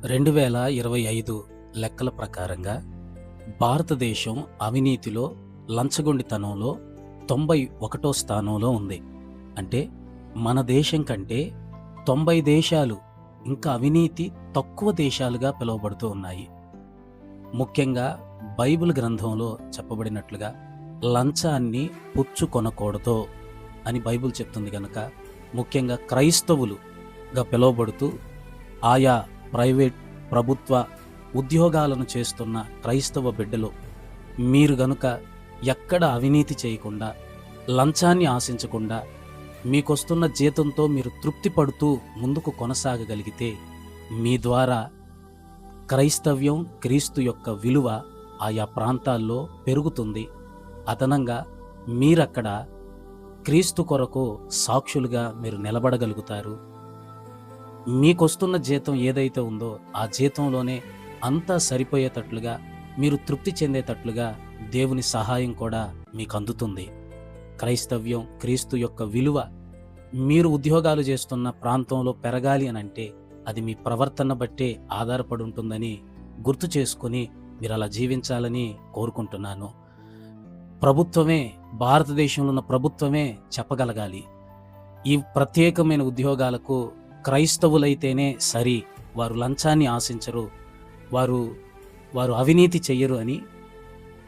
2025 లెక్కల ప్రకారంగా భారతదేశం అవినీతిలో, లంచగొండితనంలో 91వ స్థానంలో ఉంది. అంటే మన దేశం కంటే 90 దేశాలు ఇంకా అవినీతి తక్కువ దేశాలుగా పిలువబడుతూ ఉన్నాయి. ముఖ్యంగా బైబిల్ గ్రంథంలో చెప్పబడినట్లుగా లంచాన్ని పుచ్చుకొనకూడదు అని బైబిల్ చెప్తుంది గనక, ముఖ్యంగా క్రైస్తవులుగా పిలువబడుతూ ఆయా ప్రైవేట్, ప్రభుత్వ ఉద్యోగాలను చేస్తున్న క్రైస్తవ బిడ్డలు, మీరు గనుక ఎక్కడ అవినీతి చేయకుండా, లంచాన్ని ఆశించకుండా, మీకొస్తున్న జీతంతో మీరు తృప్తి పడుతూ ముందుకు కొనసాగగలిగితే, మీ ద్వారా క్రైస్తవ్యం, క్రీస్తు యొక్క విలువ ఆయా ప్రాంతాల్లో పెరుగుతుంది. అదనంగా మీరక్కడ క్రీస్తు కొరకు సాక్షులుగా మీరు నిలబడగలుగుతారు. మీకొస్తున్న జీతం ఏదైతే ఉందో ఆ జీతంలోనే అంతా సరిపోయేటట్లుగా, మీరు తృప్తి చెందేటట్లుగా దేవుని సహాయం కూడా మీకు అందుతుంది. క్రైస్తవ్యం, క్రీస్తు యొక్క విలువ మీరు ఉద్యోగాలు చేస్తున్న ప్రాంతంలో పెరగాలి అనంటే అది మీ ప్రవర్తన బట్టే ఆధారపడి ఉంటుందని గుర్తు చేసుకుని మీరు అలా జీవించాలని కోరుకుంటున్నాను. ప్రభుత్వమే, భారతదేశంలో ఉన్న ప్రభుత్వమే చెప్పగలగాలి, ఈ ప్రత్యేకమైన ఉద్యోగాలకు క్రైస్తవులైతేనే సరి, వారు లంచాన్ని ఆశించరు, వారు అవినీతి చెయ్యరు అని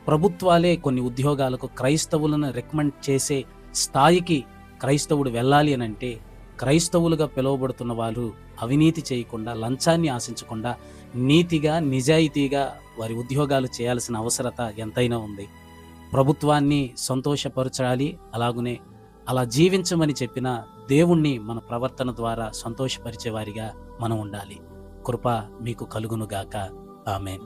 ప్రభుత్వాలే కొన్ని ఉద్యోగాలకు క్రైస్తవులను రికమెండ్ చేసే స్థాయికి క్రైస్తవుడు వెళ్ళాలి అనంటే, క్రైస్తవులుగా పిలువబడుతున్న వాళ్ళు అవినీతి చేయకుండా, లంచాన్ని ఆశించకుండా, నీతిగా, నిజాయితీగా వారి ఉద్యోగాలు చేయాల్సిన అవసరత ఎంతైనా ఉంది. ప్రభుత్వాన్ని సంతోషపరచాలి, అలాగునే అలా జీవించమని చెప్పిన దేవుణ్ణి మన ప్రవర్తన ద్వారా సంతోషపరిచేవారిగా మనం ఉండాలి. కృప మీకు కలుగునుగాక. ఆమేన్.